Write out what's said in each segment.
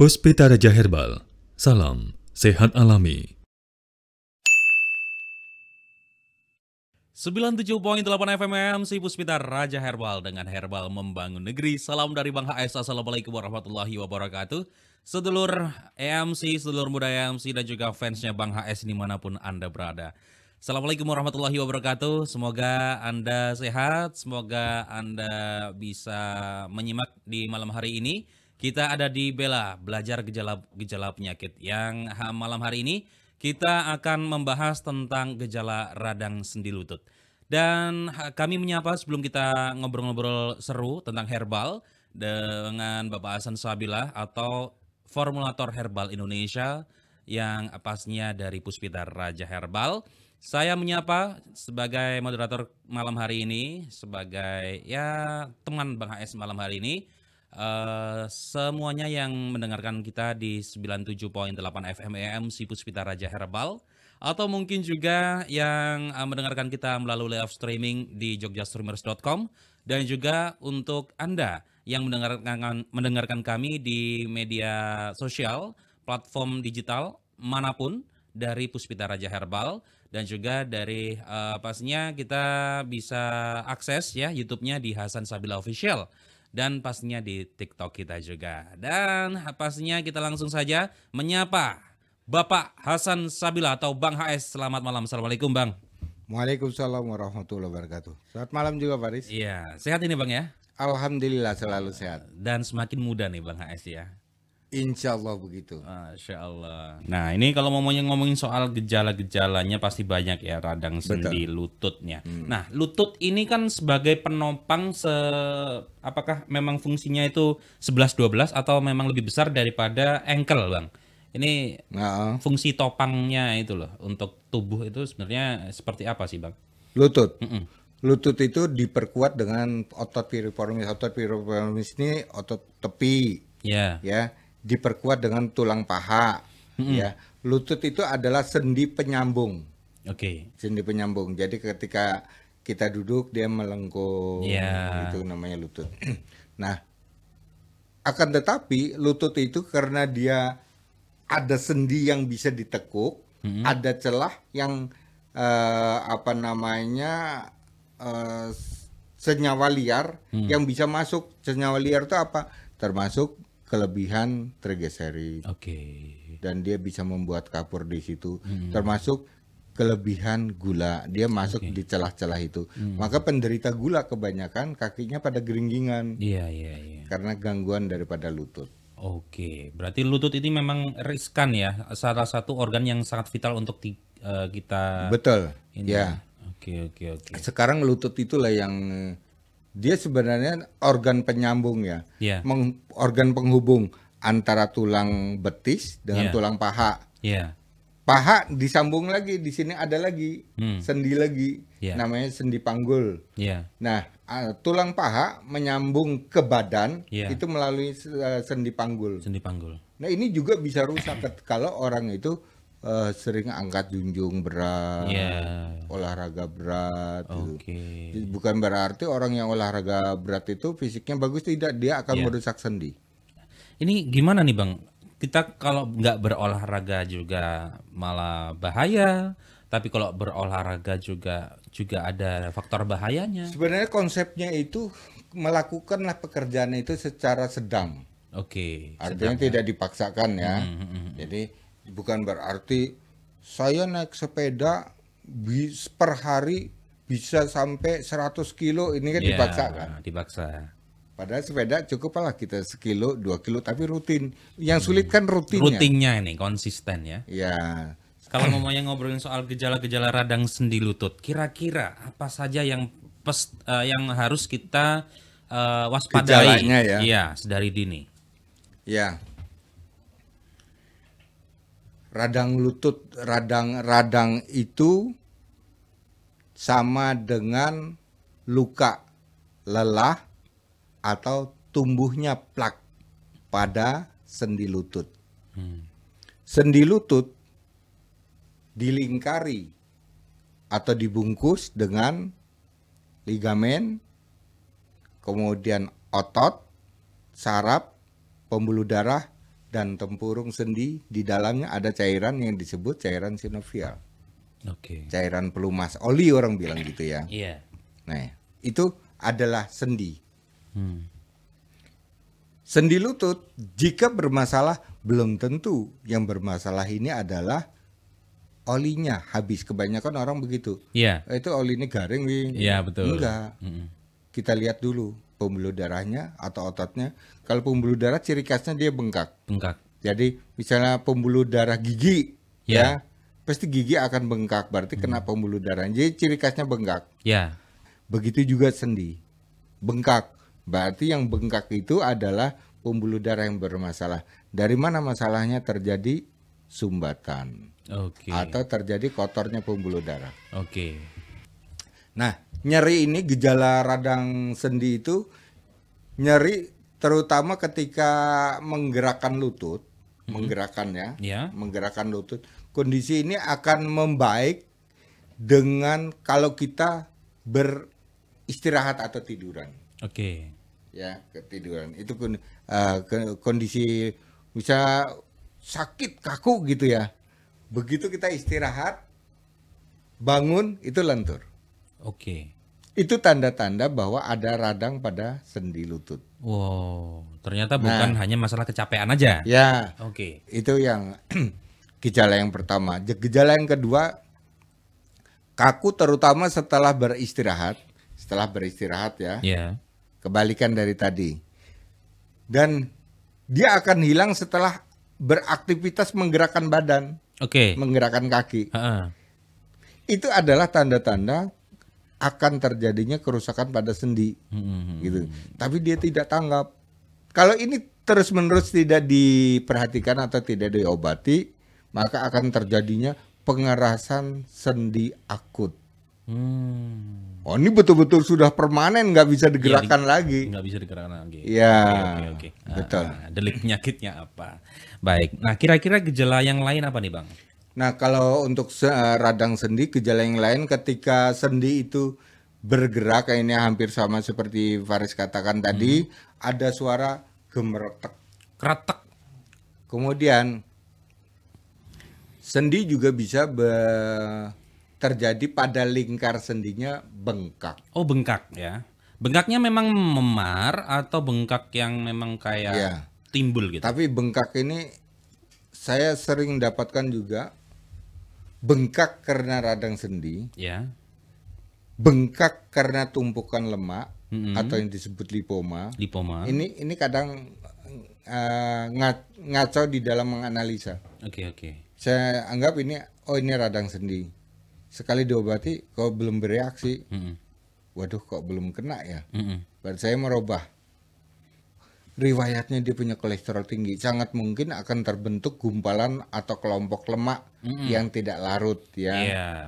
Puspita Raja Herbal, salam sehat alami. 97.8 FM MC Puspita Raja Herbal dengan Herbal Membangun Negeri. Salam dari Bang HS. Assalamualaikum warahmatullahi wabarakatuh. Sedulur EMC, sedulur muda EMC dan juga fansnya Bang HS dimanapun Anda berada. Assalamualaikum warahmatullahi wabarakatuh. Semoga Anda sehat, semoga Anda bisa menyimak di malam hari ini. Kita ada di Bela, belajar gejala penyakit, yang malam hari ini kita akan membahas tentang gejala radang sendi lutut. Dan kami menyapa sebelum kita ngobrol-ngobrol seru tentang herbal dengan Bapak Hasan Sabila atau formulator herbal Indonesia yang pastinya dari Puspita Raja Herbal. Saya menyapa sebagai moderator malam hari ini, sebagai teman Bang HS malam hari ini. Semuanya yang mendengarkan kita di 97.8 FM EMC Puspita Raja Herbal, atau mungkin juga yang mendengarkan kita melalui live streaming di jogjastreamers.com, dan juga untuk Anda yang mendengarkan kami di media sosial, platform digital manapun dari Puspita Raja Herbal, dan juga dari pastinya kita bisa akses ya YouTube-nya di Hasan Sabila Official. Dan pastinya di TikTok kita juga. Dan pastinya kita langsung saja menyapa Bapak Hasan Sabila atau Bang HS. Selamat malam. Assalamualaikum Bang. Waalaikumsalam warahmatullahi wabarakatuh. Selamat malam juga Faris. Iya, sehat ini Bang ya? Alhamdulillah selalu sehat. Dan semakin muda nih Bang HS ya? Insya Allah begitu. Masya Allah. Nah ini kalau ngomongin soal gejala-gejalanya pasti banyak ya, radang sendi lututnya. Nah lutut ini kan sebagai penopang, apakah memang fungsinya itu 11-12 atau memang lebih besar daripada ankle Bang? Ini fungsi topangnya itu loh untuk tubuh itu sebenarnya seperti apa sih Bang? Lutut. Lutut itu diperkuat dengan otot piriformis. Otot piriformis ini otot tepi. Ya. Diperkuat dengan tulang paha, ya. Lutut itu adalah sendi penyambung. Sendi penyambung. Jadi ketika kita duduk dia melengkung, itu namanya lutut. Nah, akan tetapi lutut itu karena dia ada sendi yang bisa ditekuk, ada celah yang senyawa liar yang bisa masuk. Senyawa liar itu apa? Termasuk kelebihan triglycerid, dan dia bisa membuat kapur di situ, termasuk kelebihan gula, dia masuk di celah-celah itu. Maka penderita gula kebanyakan kakinya pada geringgingan, karena gangguan daripada lutut. Berarti lutut ini memang riskan ya, salah satu organ yang sangat vital untuk kita. Betul, ya. Sekarang lutut itulah yang dia sebenarnya organ penyambung ya, organ penghubung antara tulang betis dengan tulang paha. Paha disambung lagi, di sini ada lagi sendi lagi, namanya sendi panggul. Nah, tulang paha menyambung ke badan itu melalui sendi panggul. Nah, ini juga bisa rusak kalau orang itu sering angkat junjung berat, olahraga berat. Gitu. Bukan berarti orang yang olahraga berat itu fisiknya bagus, tidak, dia akan merusak sendi. Ini gimana nih Bang? Kita kalau nggak berolahraga juga malah bahaya, tapi kalau berolahraga juga ada faktor bahayanya. Sebenarnya konsepnya itu melakukanlah pekerjaan itu secara sedang. Artinya tidak dipaksakan ya. Jadi bukan berarti saya naik sepeda per hari bisa sampai 100 kilo, ini kan dipaksa. Padahal sepeda cukuplah kita sekilo, 2 kilo, tapi rutin. Yang sulit kan rutinnya ini, konsisten ya. Kalau ngobrolin soal gejala-gejala radang sendi lutut, kira-kira apa saja yang harus kita waspadai sedari dini? Radang lutut, radang itu sama dengan luka lelah atau tumbuhnya plak pada sendi lutut. Sendi lutut dilingkari atau dibungkus dengan ligamen, kemudian otot, saraf, pembuluh darah, dan tempurung sendi, di dalamnya ada cairan yang disebut cairan sinovial. Cairan pelumas, oli orang bilang gitu ya. Nah, itu adalah sendi. Sendi lutut jika bermasalah, belum tentu yang bermasalah ini adalah olinya habis. Kebanyakan orang begitu. Itu oli ini garing, Wing. Betul. Enggak. Kita lihat dulu pembuluh darahnya atau ototnya. Kalau pembuluh darah ciri khasnya dia bengkak. Jadi misalnya pembuluh darah gigi, ya pasti gigi akan bengkak. Berarti kena pembuluh darah. Jadi ciri khasnya bengkak. Begitu juga sendi, bengkak. Berarti yang bengkak itu adalah pembuluh darah yang bermasalah. Dari mana masalahnya terjadi? Sumbatan. Atau terjadi kotornya pembuluh darah. Nah, nyeri ini, gejala radang sendi itu nyeri terutama ketika menggerakkan lutut, menggerakkan lutut. Kondisi ini akan membaik dengan kalau kita beristirahat atau tiduran. Ya, ketiduran. Itu kondisi bisa sakit, kaku gitu ya. Begitu kita istirahat, bangun, itu lentur. Itu tanda-tanda bahwa ada radang pada sendi lutut. Ternyata bukan hanya masalah kecapean aja. Ya, itu yang gejala yang pertama. Gejala yang kedua, kaku terutama setelah beristirahat. Ya. Kebalikan dari tadi. Dan dia akan hilang setelah beraktivitas menggerakkan badan, menggerakkan kaki. Itu adalah tanda-tanda akan terjadinya kerusakan pada sendi, gitu. Tapi dia tidak tanggap. Kalau ini terus-menerus tidak diperhatikan atau tidak diobati, maka akan terjadinya pengerasan sendi akut. Ini betul-betul sudah permanen, nggak bisa digerakkan lagi. Betul. Delik penyakitnya apa? Baik. Nah, kira-kira gejala yang lain apa nih, Bang? Nah, kalau untuk radang sendi, gejala yang lain ketika sendi itu bergerak, ini hampir sama seperti Faris katakan tadi, ada suara gemeretek, kretek. Kemudian sendi juga bisa terjadi pada lingkar sendinya bengkak. Bengkak ya. Bengkaknya memang memar atau bengkak yang memang kayak timbul gitu? Tapi bengkak ini saya sering dapatkan juga. Bengkak karena radang sendi, bengkak karena tumpukan lemak atau yang disebut lipoma. Ini kadang ngaco di dalam menganalisa. Saya anggap ini radang sendi. Sekali diobati kok belum bereaksi, waduh kok belum kena ya. Berarti saya merubah. Riwayatnya dia punya kolesterol tinggi, sangat mungkin akan terbentuk gumpalan atau kelompok lemak yang tidak larut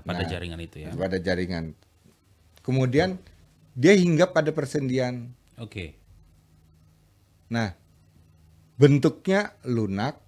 pada jaringan itu ya. Pada jaringan. Kemudian dia hinggap pada persendian. Nah, bentuknya lunak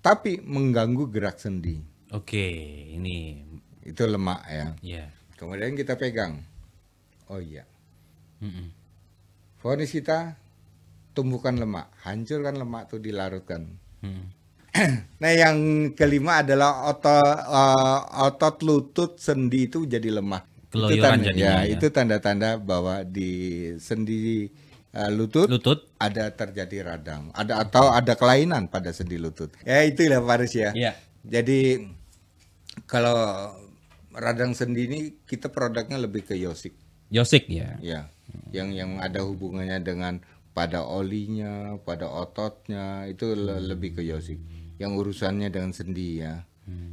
tapi mengganggu gerak sendi. Ini itu lemak ya. Kemudian kita pegang. Vonis kita tumbuhkan lemak, hancurkan lemak tuh, dilarutkan. Nah, yang kelima adalah otot lutut sendi itu jadi lemah. Itu tanda-tanda bahwa di sendi lutut ada terjadi radang, ada kelainan pada sendi lutut. Ya itulah Faris ya. Jadi kalau radang sendi ini kita produknya lebih ke yosik ya. Yang ada hubungannya dengan pada olinya, pada ototnya, itu lebih ke yosik. Yang urusannya dengan sendi ya.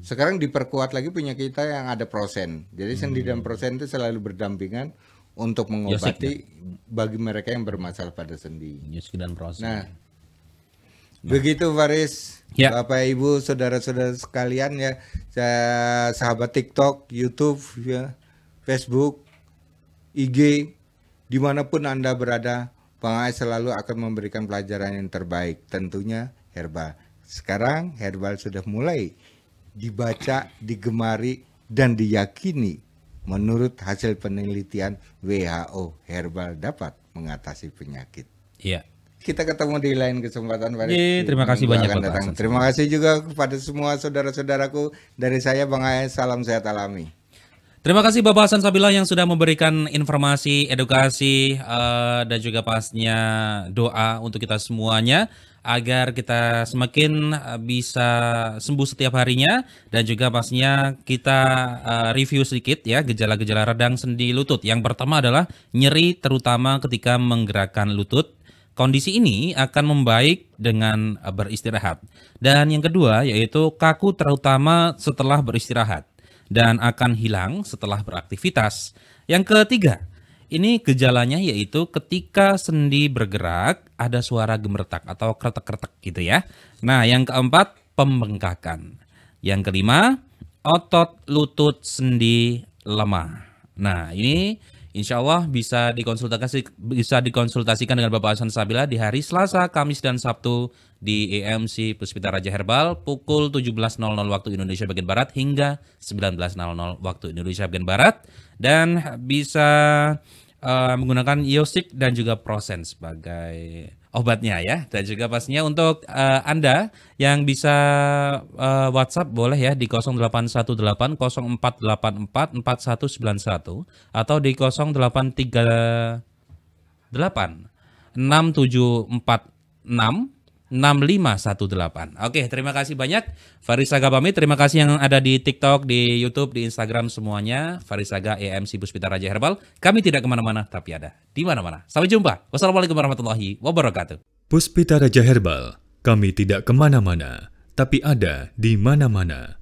Sekarang diperkuat lagi punya kita yang ada prosen. Jadi sendi dan prosen itu selalu berdampingan untuk mengobati bagi mereka yang bermasalah pada sendi. Yosik dan prosen. Nah, begitu Faris, Bapak Ibu, saudara-saudara sekalian ya, sahabat TikTok, YouTube, Facebook, IG, dimanapun Anda berada, Bang Ais selalu akan memberikan pelajaran yang terbaik, tentunya herbal. Sekarang herbal sudah mulai dibaca, digemari, dan diyakini. Menurut hasil penelitian WHO, herbal dapat mengatasi penyakit. kita ketemu di lain kesempatan. Terima kasih banyak Bapak. Terima kasih juga kepada semua saudara-saudaraku. Dari saya Bang AS, salam sehat alami. Terima kasih Bapak Hasan Sabila yang sudah memberikan informasi, edukasi, dan juga pastinya doa untuk kita semuanya agar kita semakin bisa sembuh setiap harinya, dan juga pastinya kita review sedikit ya gejala-gejala radang sendi lutut. Yang pertama adalah nyeri terutama ketika menggerakkan lutut. Kondisi ini akan membaik dengan beristirahat. Dan yang kedua yaitu kaku terutama setelah beristirahat dan akan hilang setelah beraktivitas. Yang ketiga, ini gejalanya yaitu ketika sendi bergerak ada suara gemeretak atau kretek-kretek gitu ya. Nah, yang keempat, pembengkakan. Yang kelima, otot lutut sendi lemah. Nah, ini insya Allah bisa dikonsultasikan dengan Bapak Hasan Sabila di hari Selasa, Kamis, dan Sabtu di EMC Puspita Raja Herbal pukul 17.00 waktu Indonesia bagian Barat hingga 19.00 waktu Indonesia bagian Barat, dan bisa menggunakan Yosik dan juga Prosen sebagai obatnya ya. Dan juga pastinya untuk Anda yang bisa WhatsApp boleh ya di 0818 0484 4191 atau di 0838 6746 6518. Oke, terima kasih banyak. Faris Saga pamit. Terima kasih yang ada di TikTok, di YouTube, di Instagram semuanya. Faris Saga EMC Puspita Raja Herbal. Kami tidak kemana-mana, tapi ada di mana-mana. Sampai jumpa. Wassalamualaikum warahmatullahi wabarakatuh. Puspita Raja Herbal. Kami tidak kemana-mana, tapi ada di mana-mana.